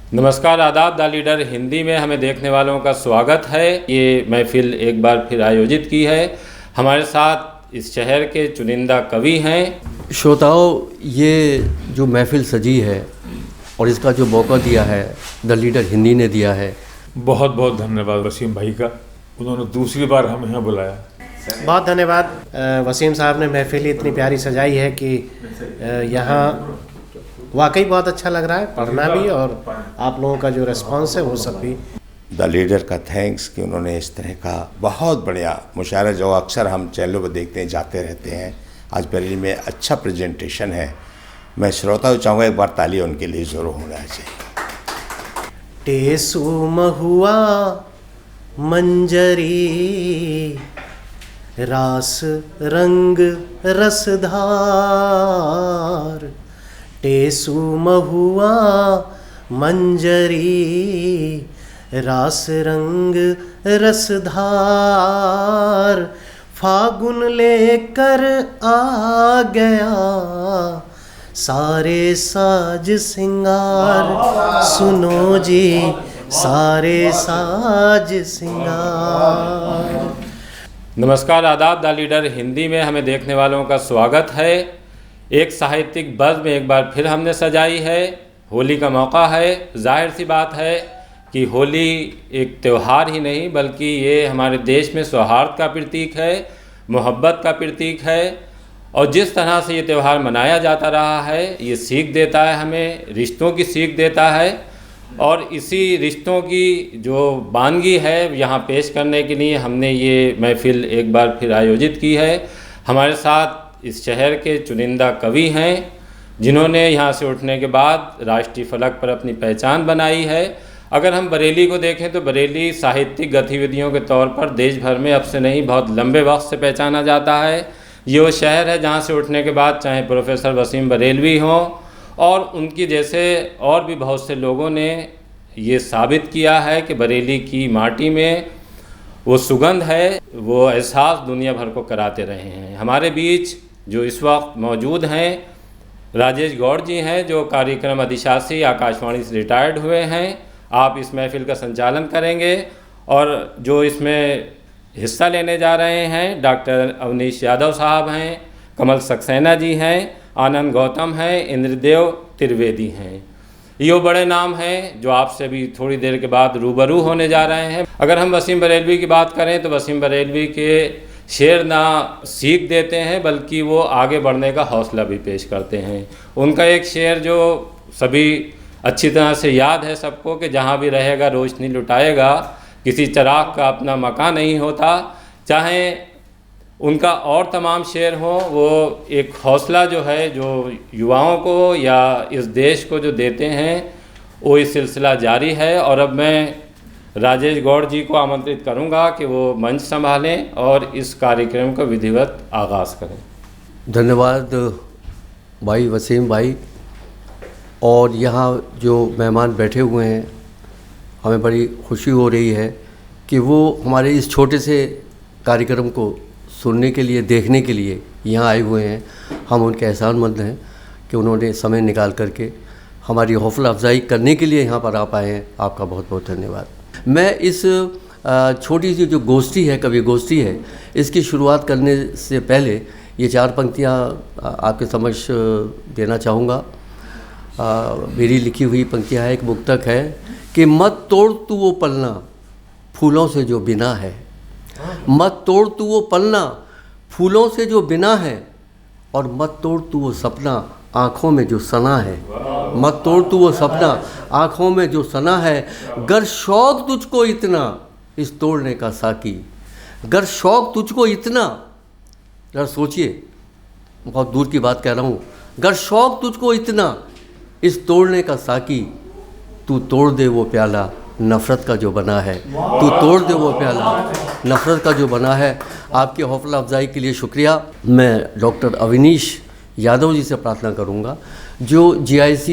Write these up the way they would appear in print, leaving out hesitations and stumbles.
नमस्कार, आदाब। The leader Hindi में हमें देखने वालों का स्वागत है। ये महफिल एक बार फिर आयोजित की है। हमारे साथ इस शहर के चुनिंदा कवि हैं। श्रोताओं, ये जो महफिल सजी है और इसका जो मौका दिया है द लीडर हिंदी ने दिया है, बहुत बहुत धन्यवाद वसीम भाई का। उन्होंने दूसरी बार हमें यहाँ बुलाया। बहुत धन्यवाद वसीम साहब ने महफिल इतनी प्यारी सजाई है कि यहाँ वाकई बहुत अच्छा लग रहा है पढ़ना भी, और आप लोगों का जो रिस्पांस है वो सब भी। द लीडर का थैंक्स कि उन्होंने इस तरह का बहुत बढ़िया मुशायरा जो अक्सर हम चैनलों पर देखते हैं, जाते रहते हैं, आज बरेली में अच्छा प्रेजेंटेशन है। मैं श्रोता चाहूँगा एक बार ताली उनके लिए ज़रूर होना चाहिए। टेसु महुआ मंजरी रास रंग रसधार, टेसु महुआ मंजरी रास रंग रसधार, फागुन लेकर आ गया सारे साज सिंगार, सुनो जी सारे साज सिंगार। नमस्कार, आदाब। द लीडर हिंदी में हमें देखने वालों का स्वागत है। एक साहित्यिक बज़्म एक बार फिर हमने सजाई है। होली का मौका है। जाहिर सी बात है कि होली एक त्यौहार ही नहीं बल्कि ये हमारे देश में सौहार्द का प्रतीक है, मोहब्बत का प्रतीक है। और जिस तरह से ये त्यौहार मनाया जाता रहा है, ये सीख देता है, हमें रिश्तों की सीख देता है। और इसी रिश्तों की जो वानगी है यहाँ पेश करने के लिए हमने ये महफिल एक बार फिर आयोजित की है। हमारे साथ इस शहर के चुनिंदा कवि हैं जिन्होंने यहाँ से उठने के बाद राष्ट्रीय फलक पर अपनी पहचान बनाई है। अगर हम बरेली को देखें तो बरेली साहित्यिक गतिविधियों के तौर पर देश भर में अब से नहीं बहुत लंबे वक्त से पहचाना जाता है। ये वो शहर है जहाँ से उठने के बाद चाहे प्रोफेसर वसीम बरेलवी हों और उनकी जैसे और भी बहुत से लोगों ने ये साबित किया है कि बरेली की माटी में वो सुगंध है, वो एहसास दुनिया भर को कराते रहे हैं। हमारे बीच जो इस वक्त मौजूद हैं राजेश गौड़ जी हैं, जो कार्यक्रम अधिशासी आकाशवाणी से रिटायर्ड हुए हैं। आप इस महफिल का संचालन करेंगे और जो इसमें हिस्सा लेने जा रहे हैं डॉक्टर अवनीश यादव साहब हैं, कमल सक्सेना जी हैं, आनंद गौतम हैं, इंद्रदेव त्रिवेदी हैं। ये बड़े नाम हैं जो आपसे भी थोड़ी देर के बाद रूबरू होने जा रहे हैं। अगर हम वसीम बरेलवी की बात करें तो वसीम बरेलवी के शेर ना सीख देते हैं बल्कि वो आगे बढ़ने का हौसला भी पेश करते हैं। उनका एक शेर जो सभी अच्छी तरह से याद है सबको कि जहाँ भी रहेगा रोशनी लुटाएगा, किसी चिराग का अपना मकान नहीं होता। चाहे उनका और तमाम शेर हों, वो एक हौसला जो है जो युवाओं को या इस देश को जो देते हैं वो इस सिलसिला जारी है। और अब मैं राजेश गौड़ जी को आमंत्रित करूंगा कि वो मंच संभालें और इस कार्यक्रम का विधिवत आगाज़ करें। धन्यवाद भाई वसीम भाई। और यहाँ जो मेहमान बैठे हुए हैं, हमें बड़ी खुशी हो रही है कि वो हमारे इस छोटे से कार्यक्रम को सुनने के लिए, देखने के लिए यहाँ आए हुए हैं। हम उनके एहसानमंद हैं कि उन्होंने समय निकाल करके हमारी हौसला अफजाई करने के लिए यहाँ पर आ पाए हैं। आपका बहुत बहुत धन्यवाद। मैं इस छोटी सी जो गोष्ठी है, कवि गोष्ठी है, इसकी शुरुआत करने से पहले ये चार पंक्तियाँ आपके समक्ष देना चाहूँगा। मेरी लिखी हुई पंक्तियाँ है, एक मुक्तक है कि मत तोड़ तू वो पलना फूलों से जो बिना है, मत तोड़ तू वो पलना फूलों से जो बिना है, और मत तोड़ तू वो सपना आँखों में जो सना है, मत तोड़ तू वो सपना आँखों में जो सना है। गर शौक तुझको इतना इस तोड़ने का साकी, गर शौक तुझको इतना, जरा सोचिए, बहुत दूर की बात कह रहा हूँ। गर शौक तुझको इतना इस तोड़ने का साकी, तू तोड़ दे वो प्याला नफ़रत का जो बना है, तू तोड़ दे वो प्याला नफ़रत का जो बना है। आपकी हौसला अफजाई के लिए शुक्रिया। मैं डॉक्टर अवनीश यादव जी से प्रार्थना करूंगा जो GIC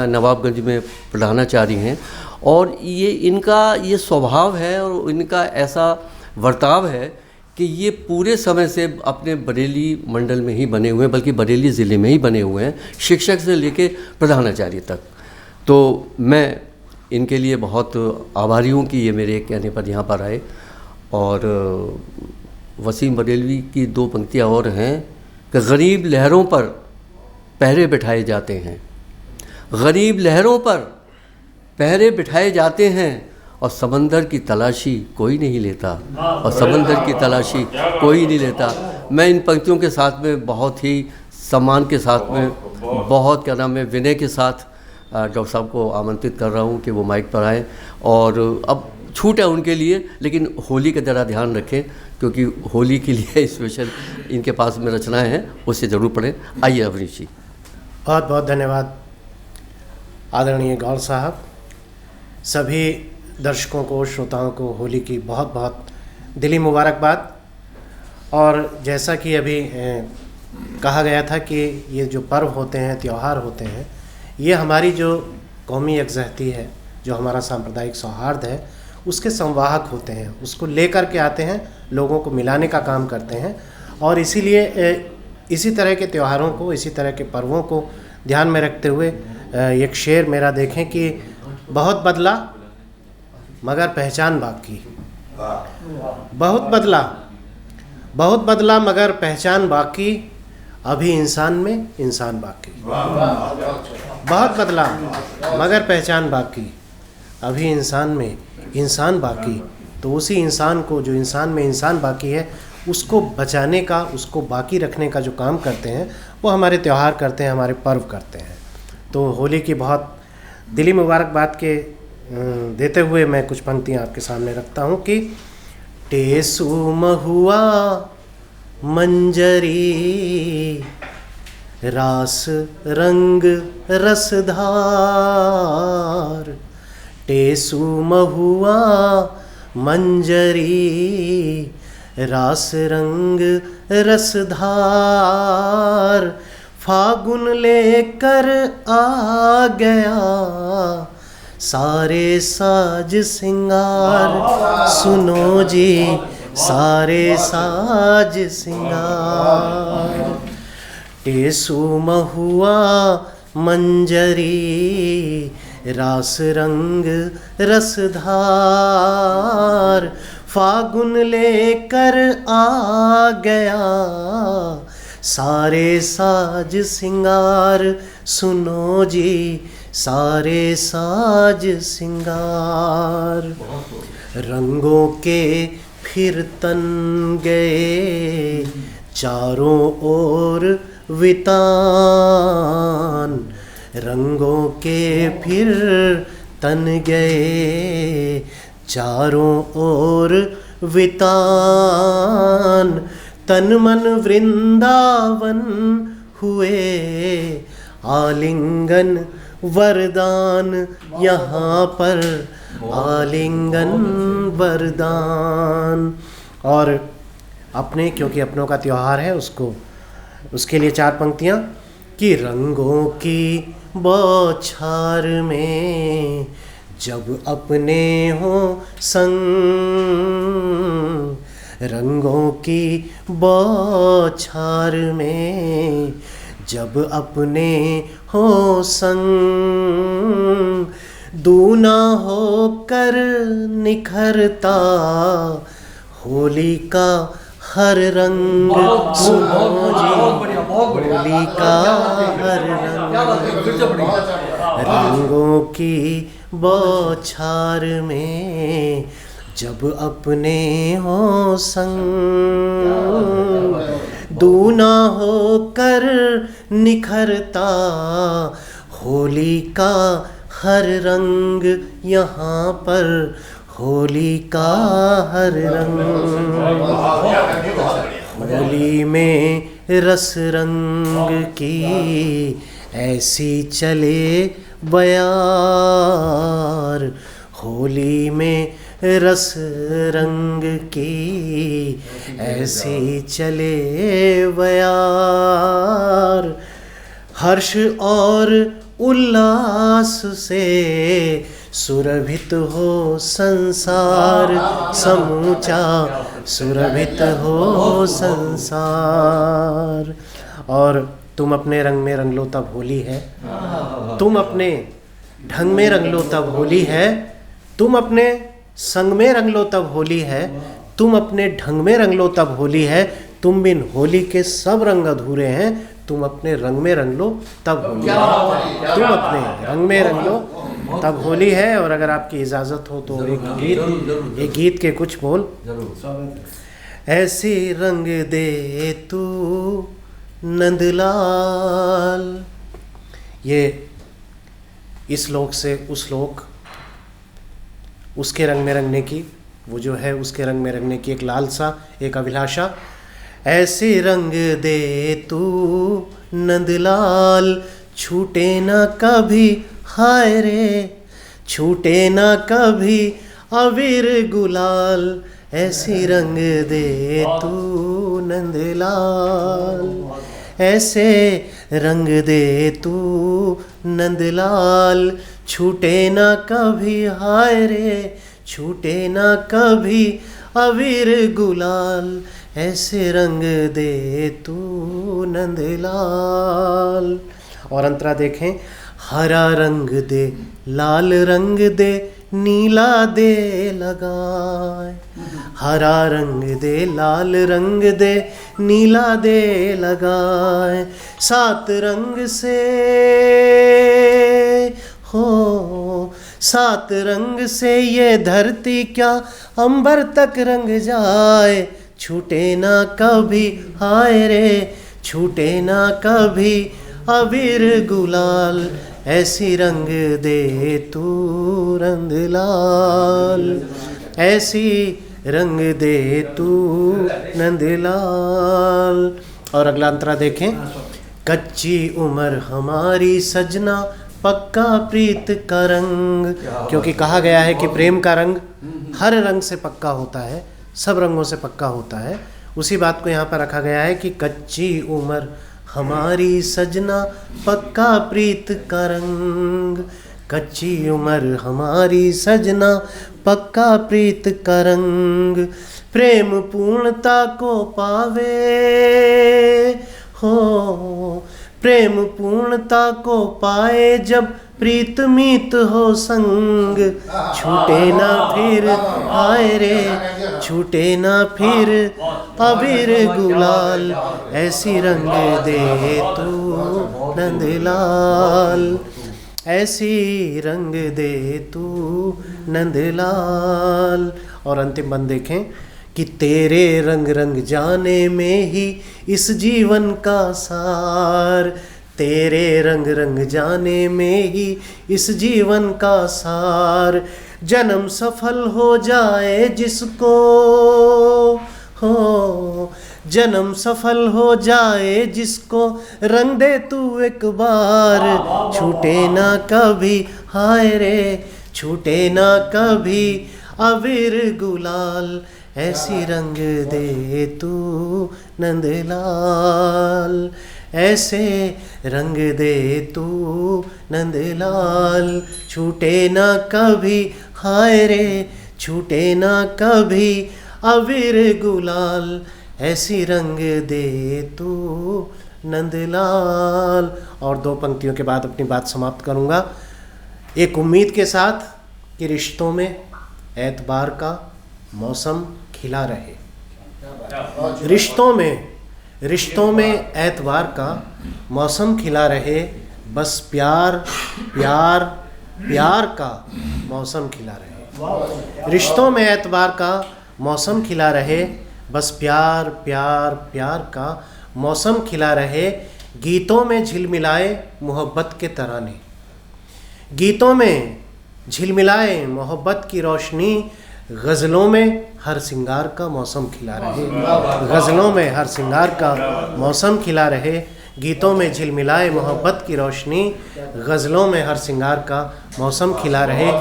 नवाबगंज में प्रधानाचार्य हैं, और ये इनका ये स्वभाव है और इनका ऐसा वर्ताव है कि ये पूरे समय से अपने बरेली मंडल में ही बने हुए हैं, बल्कि बरेली ज़िले में ही बने हुए हैं, शिक्षक से लेके प्रधानाचार्य तक। तो मैं इनके लिए बहुत आभारी हूँ कि ये मेरे कहने पर यहाँ पर आए। और वसीम बरेलवी की 2 पंक्तियाँ और हैं कि गरीब लहरों पर पहरे बिठाए जाते हैं, गरीब लहरों पर पहरे बिठाए जाते हैं, और समंदर की तलाशी कोई नहीं लेता, और समंदर की तलाशी कोई नहीं लेता। मैं इन पंक्तियों के साथ में बहुत ही सम्मान के साथ में, बहुत क्या नाम है, विनय के साथ डॉक्टर साहब को आमंत्रित कर रहा हूँ कि वो माइक पर आएँ। और अब छूट है उनके लिए, लेकिन होली का ज़रा ध्यान रखें, क्योंकि होली के लिए स्पेशल इनके पास में रचनाएं हैं, उससे ज़रूर पढ़ें। आइए अवनीश जी। बहुत बहुत धन्यवाद आदरणीय गौर साहब। सभी दर्शकों को, श्रोताओं को होली की बहुत बहुत दिली मुबारकबाद। और जैसा कि अभी कहा गया था कि ये जो पर्व होते हैं, त्यौहार होते हैं, ये हमारी जो कौमी यकजहती है, जो हमारा सांप्रदायिक सौहार्द है, उसके संवाहक होते हैं, उसको लेकर के आते हैं, लोगों को मिलाने का काम करते हैं। और इसीलिए इसी तरह के त्योहारों को, इसी तरह के पर्वों को ध्यान में रखते हुए एक शेर मेरा देखें कि बहुत बदला मगर पहचान बाकी, बहुत बदला मगर पहचान बाकी, अभी इंसान में इंसान बाकी। बहुत बदला मगर पहचान बाकी, अभी इंसान में इंसान बाकी। तो उसी इंसान को, जो इंसान में इंसान बाकी है, उसको बचाने का, उसको बाकी रखने का जो काम करते हैं, वो हमारे त्यौहार करते हैं, हमारे पर्व करते हैं। तो होली की बहुत दिली मुबारकबाद के देते हुए मैं कुछ पंक्तियाँ आपके सामने रखता हूँ कि टेसू महुआ मंजरी, रास रंग रसधार, टेसू महुआ मंजरी, रास रंग रसधार, फागुन लेकर आ गया सारे साज सिंगार, सुनो जी सारे साज सिंगार। टेसू महुआ मंजरी, रास रंग रसधार, फागुन लेकर आ गया सारे साज सिंगार, सुनो जी सारे साज सिंगार। रंगों के फिर तन गए चारों ओर वितान, रंगों के फिर तन गए चारों ओर वितान, तन मन वृंदावन हुए आलिंगन वरदान, यहाँ पर आलिंगन वरदान। और अपने, क्योंकि अपनों का त्यौहार है, उसके लिए 4 पंक्तियाँ कि रंगों की बौछार में जब अपने हो संग, रंगों की बौछार में जब अपने हो संग, दूना होकर निखरता होली का हर रंग, सुनो जी होली का हर रंग, रंगों की बौछार में जब अपने हो संग, दूना होकर निखरता होली का हर रंग, यहाँ पर होली का हर रंग। होली में रस रंग की ऐसी चले बयार, होली में रस रंग की ऐसी चले बयार, हर्ष और उल्लास से सुरभित हो संसार, समूचा सुरभित हो संसार। और तुम अपने रंग में रंग लो तब होली है, तुम अपने ढंग में रंग लो तब होली है, तुम अपने संग में रंग लो तब होली है, तुम अपने ढंग में रंग लो तब होली है, तुम बिन होली के सब रंग अधूरे हैं, तुम अपने रंग में रंग लो तब होली है, तुम अपने रंग में रंग लो तब होली है। और अगर आपकी इजाज़त हो तो एक गीत के कुछ बोल। ऐसे रंग दे तू नंदलाल, ये इस लोक से उस लोक, उसके रंग में रंगने की, वो जो है उसके रंग में रंगने की एक लालसा, एक अभिलाषा। ऐसे रंग दे तू नंदलाल, छूटे ना कभी हाय रे, छूटे ना कभी अबीर गुलाल, ऐसे रंग दे तू नंदलाल, ऐसे रंग दे तू नंदलाल, छूटे ना कभी हाय रे, छूटे ना कभी अबीर गुलाल, ऐसे रंग दे तू नंदलाल। और अंतरा देखें, हरा रंग दे, लाल रंग दे, नीला दे लगाए, हरा रंग दे, लाल रंग दे, नीला दे लगाए, सात रंग से हो, सात रंग से ये धरती क्या अंबर तक रंग जाए, छूटे ना कभी हाय रे, छूटे ना कभी अबीर गुलाल, ऐसी रंग दे तू नंदलाल, ऐसी रंग दे तू नंदलाल। और अगला अंतरा देखें, कच्ची उम्र हमारी सजना, पक्का प्रीत का रंग, क्योंकि कहा गया है कि प्रेम का रंग हर रंग से पक्का होता है, सब रंगों से पक्का होता है। उसी बात को यहाँ पर रखा गया है कि कच्ची उम्र हमारी सजना, पक्का प्रीत का रंग, कच्ची उम्र हमारी सजना, पक्का प्रीत का रंग, प्रेम पूर्णता को पावे हो, प्रेम पूर्णता को पाए जब प्रीत मीत हो संग, छूटे ना फिर हाय रे, छूटे ना फिर अबीर गुलाल, ऐसी रंग दे तू नंदलाल, ऐसी रंग दे तू नंदलाल। और अंतिम बंद देखें कि तेरे रंग रंग जाने में ही इस जीवन का सार, तेरे रंग रंग जाने में ही इस जीवन का सार, जन्म सफल हो जाए जिसको हो, जन्म सफल हो जाए जिसको, रंग दे तू एक बार, छूटे ना कभी हाय रे, छूटे ना कभी अबीर गुलाल, ऐसी रंग दे तू नंदलाल, ऐसे रंग दे तू नंदलाल, छूटे ना कभी हाय रे, छूटे ना कभी अबीर गुलाल, ऐसी रंग दे तू नंदलाल। और दो पंक्तियों के बाद अपनी बात समाप्त करूँगा, एक उम्मीद के साथ कि रिश्तों में एतबार का मौसम खिला रहे, रिश्तों में एतबार का मौसम खिला रहे, बस प्यार प्यार प्यार का मौसम खिला रहे, रिश्तों में एतबार का मौसम खिला रहे, बस प्यार प्यार प्यार का मौसम खिला रहे, गीतों में झिलमिलाए मोहब्बत के तराने, गीतों में झिलमिलाए मोहब्बत की रोशनी, गज़लों में हर सिंगार का मौसम खिला रहे, गज़लों में हर सिंगार का मौसम खिला रहे, गीतों में झिलमिलाए मोहब्बत की रोशनी, गज़लों में हर सिंगार का मौसम खिला रहे,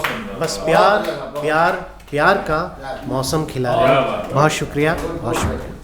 बस प्यार प्यार प्यार का मौसम खिला रहे। बहुत शुक्रिया, बहुत शुक्रिया।